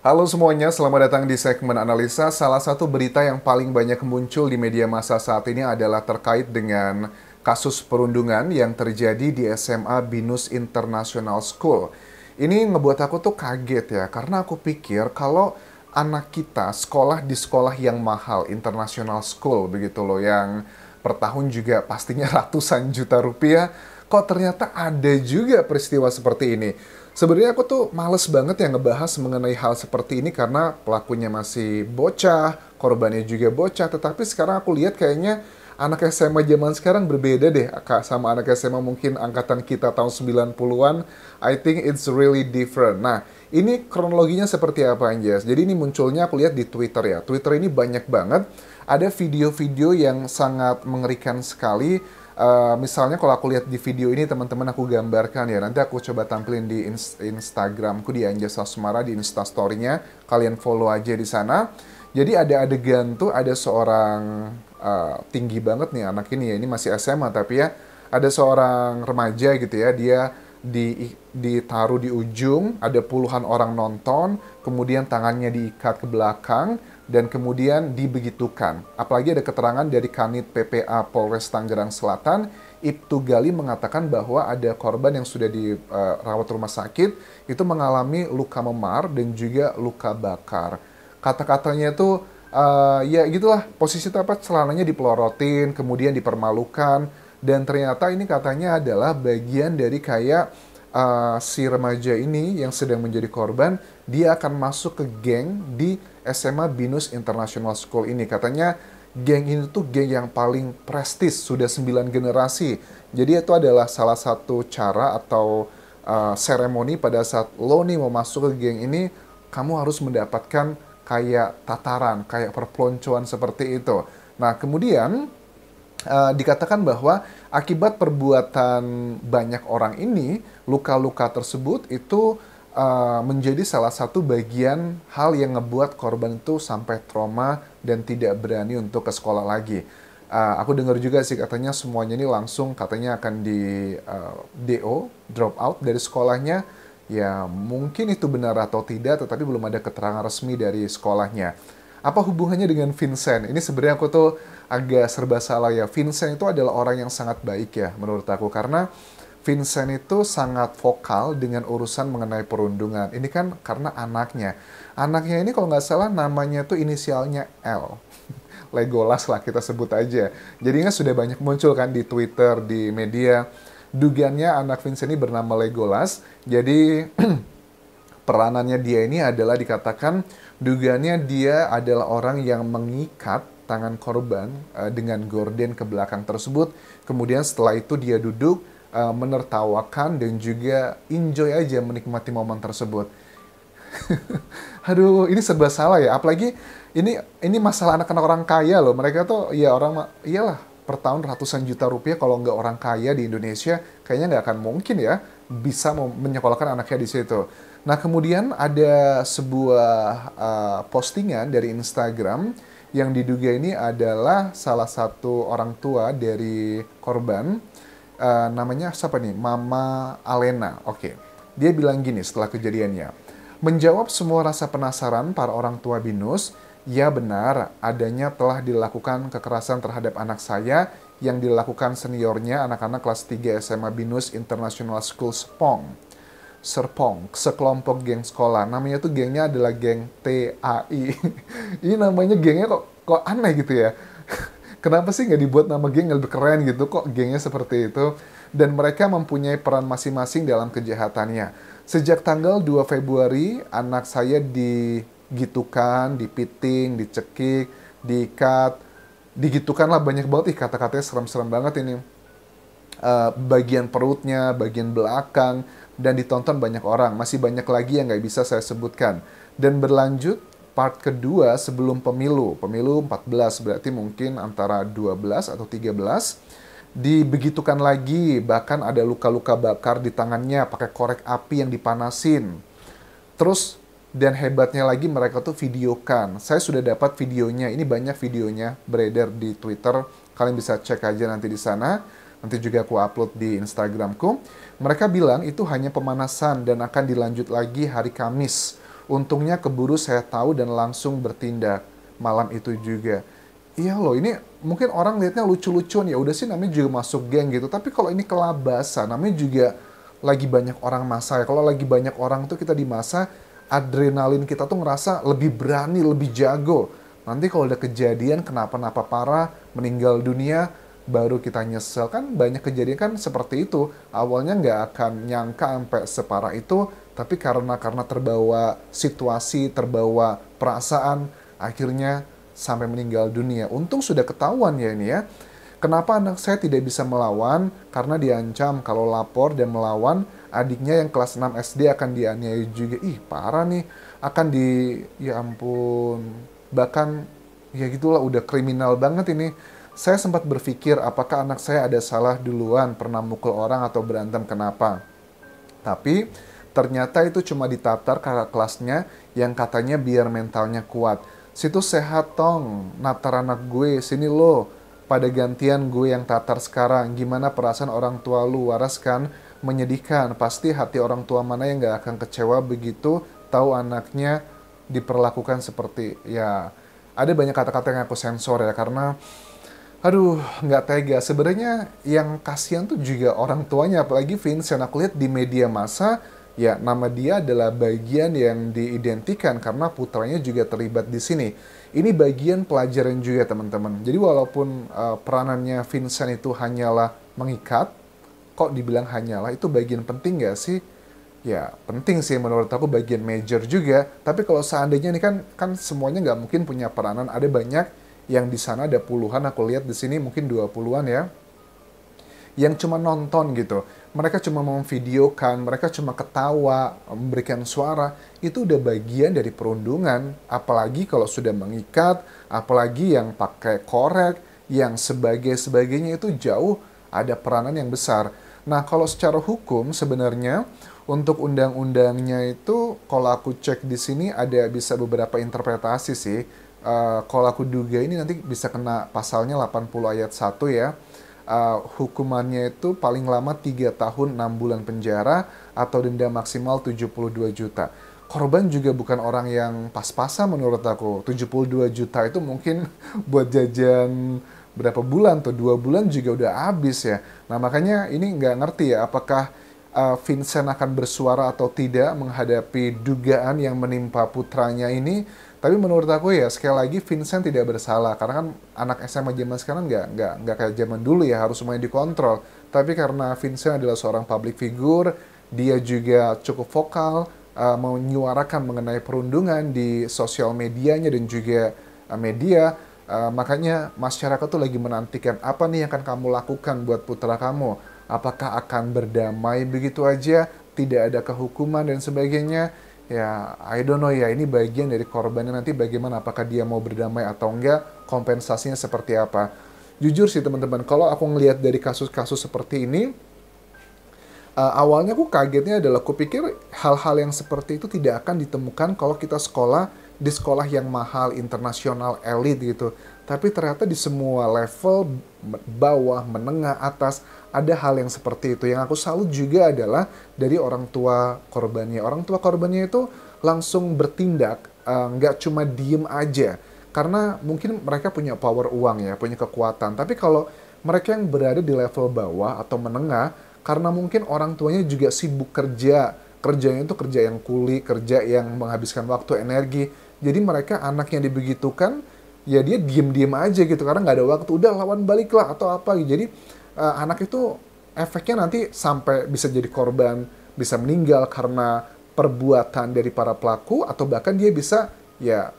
Halo semuanya, selamat datang di segmen analisa. Salah satu berita yang paling banyak muncul di media massa saat ini adalah terkait dengan kasus perundungan yang terjadi di SMA Binus International School. Ini ngebuat aku tuh kaget ya, karena aku pikir kalau anak kita sekolah di sekolah yang mahal, international school begitu loh, yang per tahun juga pastinya ratusan juta rupiah, kok ternyata ada juga peristiwa seperti ini. Sebenarnya aku tuh males banget ya ngebahas mengenai hal seperti ini karena pelakunya masih bocah, korbannya juga bocah, tetapi sekarang aku lihat kayaknya anak SMA zaman sekarang berbeda deh Kak, sama anak SMA mungkin angkatan kita tahun 90-an. I think it's really different. Nah, ini kronologinya seperti apa Anjas? Jadi ini munculnya aku lihat di Twitter ya. Twitter ini banyak banget ada video-video yang sangat mengerikan sekali. Misalnya kalau aku lihat di video ini teman-teman aku gambarkan ya, nanti aku coba tampilin di Instagramku di Anjas Asmara di Instastory-nya, kalian follow aja di sana. Jadi ada adegan tuh ada seorang tinggi banget nih anak ini ya, ini masih SMA tapi ya ada seorang remaja gitu ya, dia ditaruh di ujung, ada puluhan orang nonton, kemudian tangannya diikat ke belakang, dan kemudian dibegitukan. Apalagi ada keterangan dari Kanit PPA Polres Tangerang Selatan, Ibtu Gali mengatakan bahwa ada korban yang sudah dirawat rumah sakit, itu mengalami luka memar dan juga luka bakar. Kata-katanya itu, ya gitulah, posisi apa, celananya dipelorotin, kemudian dipermalukan, dan ternyata ini katanya adalah bagian dari kayak si remaja ini yang sedang menjadi korban, dia akan masuk ke geng di SMA Binus International School ini. Katanya geng ini tuh geng yang paling prestis, sudah 9 generasi. Jadi itu adalah salah satu cara atau seremoni pada saat lo nih mau masuk ke geng ini, kamu harus mendapatkan kayak tataran, kayak perpeloncoan seperti itu. Nah, kemudian dikatakan bahwa akibat perbuatan banyak orang ini, luka-luka tersebut itu menjadi salah satu bagian hal yang ngebuat korban itu sampai trauma dan tidak berani untuk ke sekolah lagi. Aku dengar juga sih katanya semuanya ini langsung katanya akan di DO, drop out dari sekolahnya. Ya mungkin itu benar atau tidak, tetapi belum ada keterangan resmi dari sekolahnya. Apa hubungannya dengan Vincent? Ini sebenarnya aku tuh agak serba salah ya. Vincent itu adalah orang yang sangat baik ya menurut aku. Karena Vincent itu sangat vokal dengan urusan mengenai perundungan. Ini kan karena anaknya. Anaknya ini kalau nggak salah namanya tuh inisialnya L. Legolas lah kita sebut aja. Jadinya sudah banyak muncul kan di Twitter, di media. Dugaannya anak Vincent ini bernama Legolas. Jadi peranannya dia ini adalah dikatakan dugaannya dia adalah orang yang mengikat tangan korban dengan gorden ke belakang tersebut. Kemudian setelah itu dia duduk menertawakan dan juga enjoy aja menikmati momen tersebut. Aduh, ini serba salah ya. Apalagi ini masalah anak-anak orang kaya loh. Mereka tuh ya orang iyalah per tahun ratusan juta rupiah, kalau nggak orang kaya di Indonesia kayaknya nggak akan mungkin ya bisa menyekolahkan anaknya di situ. Nah, kemudian ada sebuah postingan dari Instagram yang diduga ini adalah salah satu orang tua dari korban. Namanya siapa nih? Mama Alena. Oke. Dia bilang gini setelah kejadiannya. Menjawab semua rasa penasaran para orang tua Binus, ya benar adanya telah dilakukan kekerasan terhadap anak saya yang dilakukan seniornya anak-anak kelas 3 SMA Binus International School Serpong, sekelompok geng sekolah. Namanya tuh gengnya adalah geng TAI. Ini namanya gengnya kok aneh gitu ya. Kenapa sih nggak dibuat nama geng yang lebih keren gitu? Kok gengnya seperti itu? Dan mereka mempunyai peran masing-masing dalam kejahatannya. Sejak tanggal 2 Februari, anak saya digitukan, dipiting, dicekik, diikat, digitukan lah banyak banget. Kata-katanya serem-serem banget ini. Bagian perutnya, bagian belakang, dan ditonton banyak orang. Masih banyak lagi yang nggak bisa saya sebutkan. Dan berlanjut part kedua sebelum pemilu 14, berarti mungkin antara 12 atau 13, dibegitukan lagi, bahkan ada luka-luka bakar di tangannya pakai korek api yang dipanasin. Terus dan hebatnya lagi mereka tuh videokan. Saya sudah dapat videonya, ini banyak videonya beredar di Twitter, kalian bisa cek aja nanti di sana. Nanti juga aku upload di Instagramku. Mereka bilang itu hanya pemanasan dan akan dilanjut lagi hari Kamis Untungnya keburu saya tahu dan langsung bertindak malam itu juga. Iya loh, ini mungkin orang lihatnya lucu-lucuan, ya udah sih namanya juga masuk geng gitu. Tapi kalau ini kelabasan, namanya juga lagi banyak orang masa ya. Kalau lagi banyak orang tuh kita di masa, adrenalin kita tuh ngerasa lebih berani, lebih jago. Nanti kalau ada kejadian kenapa-napa parah, meninggal dunia, baru kita nyesel. Kan banyak kejadian kan seperti itu. Awalnya nggak akan nyangka sampai separah itu, tapi karena terbawa situasi, terbawa perasaan, akhirnya sampai meninggal dunia. Untung sudah ketahuan ya ini ya. Kenapa anak saya tidak bisa melawan? Karena diancam kalau lapor dan melawan, adiknya yang kelas 6 SD akan dianiaya juga. Ih, parah nih. Akan ya ampun. Bahkan, ya gitulah, udah kriminal banget ini. Saya sempat berpikir apakah anak saya ada salah duluan, pernah mukul orang atau berantem kenapa. Tapi, ternyata itu cuma ditatar kakak kelasnya yang katanya biar mentalnya kuat. Situ sehat tong, natar anak gue, sini lo. Pada gantian gue yang tatar sekarang, gimana perasaan orang tua lu, waras kan? Menyedihkan, pasti hati orang tua mana yang gak akan kecewa begitu tahu anaknya diperlakukan seperti, ya, ada banyak kata-kata yang aku sensor ya, karena aduh, nggak tega. Sebenarnya yang kasihan tuh juga orang tuanya, apalagi Vincent. Aku lihat di media massa, ya nama dia adalah bagian yang diidentikan karena putranya juga terlibat di sini. Ini bagian pelajaran juga teman-teman. Jadi walaupun peranannya Vincent itu hanyalah mengikat, kok dibilang hanyalah, itu bagian penting nggak sih? Ya penting sih menurut aku, bagian major juga. Tapi kalau seandainya ini kan semuanya nggak mungkin punya peranan. Ada banyak yang di sana, ada puluhan, aku lihat di sini mungkin 20-an ya, yang cuma nonton gitu. Mereka cuma memvideokan, mereka cuma ketawa, memberikan suara. Itu udah bagian dari perundungan. Apalagi kalau sudah mengikat, apalagi yang pakai korek, yang sebagainya itu jauh ada peranan yang besar. Nah, kalau secara hukum sebenarnya untuk undang-undangnya itu, kalau aku cek di sini ada bisa beberapa interpretasi sih. Kalau aku duga ini nanti bisa kena pasalnya 80 ayat 1 ya. Hukumannya itu paling lama 3 tahun 6 bulan penjara atau denda maksimal 72 juta. Korban juga bukan orang yang pas-pasan menurut aku. 72 juta itu mungkin buat jajan berapa bulan tuh, 2 bulan juga udah habis ya. Nah makanya ini nggak ngerti ya, apakah Vincent akan bersuara atau tidak menghadapi dugaan yang menimpa putranya ini. Tapi menurut aku ya, sekali lagi Vincent tidak bersalah. Karena kan anak SMA zaman sekarang nggak kayak zaman dulu ya, harus semuanya dikontrol. Tapi karena Vincent adalah seorang public figure, dia juga cukup vokal, menyuarakan mengenai perundungan di sosial medianya dan juga media. Makanya masyarakat tuh lagi menantikan apa nih yang akan kamu lakukan buat putra kamu. Apakah akan berdamai begitu aja, tidak ada kehukuman dan sebagainya. Ya, I don't know ya, ini bagian dari korbannya nanti bagaimana, apakah dia mau berdamai atau enggak, kompensasinya seperti apa. Jujur sih teman-teman, kalau aku ngelihat dari kasus-kasus seperti ini, awalnya aku kagetnya adalah, aku pikir hal-hal yang seperti itu tidak akan ditemukan kalau kita sekolah di sekolah yang mahal, internasional, elit gitu. Tapi ternyata di semua level, bawah, menengah, atas, ada hal yang seperti itu. Yang aku salut juga adalah dari orang tua korbannya. Orang tua korbannya itu langsung bertindak, nggak cuma diem aja. Karena mungkin mereka punya power uang ya, punya kekuatan. Tapi kalau mereka yang berada di level bawah atau menengah, karena mungkin orang tuanya juga sibuk kerja, kerjanya itu kerja yang kuli, kerja yang menghabiskan waktu, energi. Jadi mereka anaknya dibegitukan, ya dia diem-diem aja gitu, karena nggak ada waktu, udah lawan balik lah atau apa gitu. Jadi anak itu efeknya nanti sampai bisa jadi korban, bisa meninggal karena perbuatan dari para pelaku, atau bahkan dia bisa ya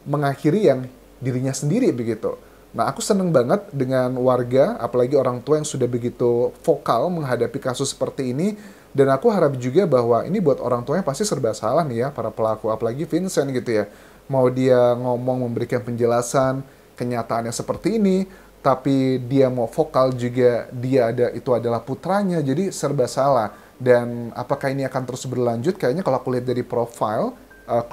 mengakhiri yang dirinya sendiri begitu. Nah, aku seneng banget dengan warga, apalagi orang tua yang sudah begitu vokal menghadapi kasus seperti ini. Dan aku harap juga bahwa ini buat orang tuanya pasti serba salah nih ya, para pelaku, apalagi Vincent gitu ya. Mau dia ngomong, memberikan penjelasan, kenyataannya seperti ini, tapi dia mau vokal juga, itu adalah putranya, jadi serba salah. Dan apakah ini akan terus berlanjut? Kayaknya kalau aku lihat dari profil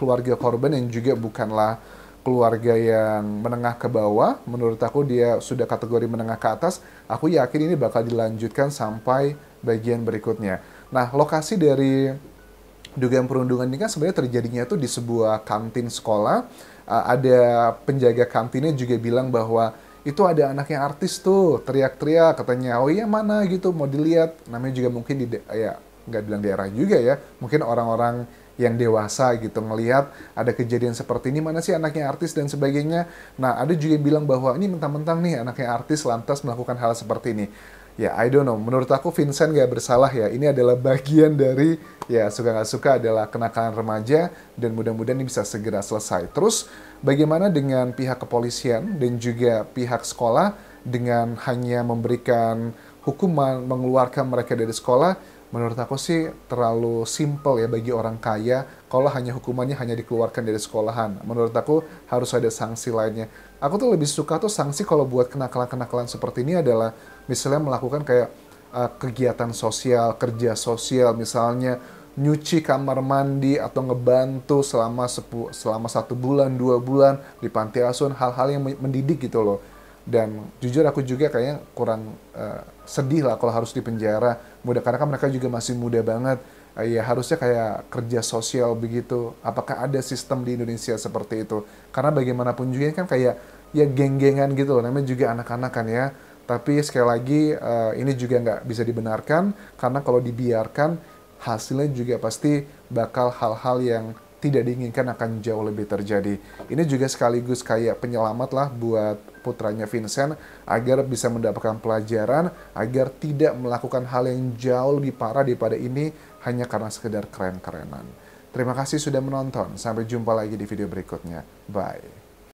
keluarga korban yang juga bukanlah keluarga yang menengah ke bawah, menurut aku dia sudah kategori menengah ke atas, aku yakin ini bakal dilanjutkan sampai bagian berikutnya. Nah, lokasi dari dugaan perundungan ini kan sebenarnya terjadinya tuh di sebuah kantin sekolah. Ada penjaga kantinnya juga bilang bahwa itu ada anaknya artis tuh teriak-teriak katanya, oh iya mana gitu mau dilihat. Namanya juga mungkin ya nggak bilang daerah juga ya, mungkin orang-orang yang dewasa gitu ngelihat ada kejadian seperti ini, mana sih anaknya artis dan sebagainya. Nah, ada juga yang bilang bahwa ini mentang-mentang nih anaknya artis lantas melakukan hal seperti ini. Ya, I don't know. Menurut aku Vincent gak bersalah ya. Ini adalah bagian dari, ya suka nggak suka adalah kenakalan remaja, dan mudah-mudahan ini bisa segera selesai. Terus, bagaimana dengan pihak kepolisian dan juga pihak sekolah dengan hanya memberikan hukuman, mengeluarkan mereka dari sekolah? Menurut aku sih terlalu simple ya bagi orang kaya kalau hanya hukumannya hanya dikeluarkan dari sekolahan. Menurut aku harus ada sanksi lainnya. Aku tuh lebih suka tuh sanksi kalau buat kenakalan-kenakalan seperti ini adalah misalnya melakukan kayak kegiatan sosial, kerja sosial, misalnya nyuci kamar mandi atau ngebantu selama 1 bulan, 2 bulan di panti asuhan, hal-hal yang mendidik gitu loh. Dan jujur aku juga kayaknya kurang sedih lah kalau harus dipenjara. Mudah karena kan mereka juga masih muda banget. Ya harusnya kayak kerja sosial begitu. Apakah ada sistem di Indonesia seperti itu? Karena bagaimanapun juga kan kayak ya geng-gengan gitu loh. Namanya juga anak-anak kan ya. Tapi sekali lagi ini juga nggak bisa dibenarkan karena kalau dibiarkan hasilnya juga pasti bakal hal-hal yang tidak diinginkan akan jauh lebih terjadi. Ini juga sekaligus kayak penyelamat lah buat putranya Vincent agar bisa mendapatkan pelajaran, agar tidak melakukan hal yang jauh lebih parah daripada ini hanya karena sekedar keren-kerenan. Terima kasih sudah menonton. Sampai jumpa lagi di video berikutnya. Bye.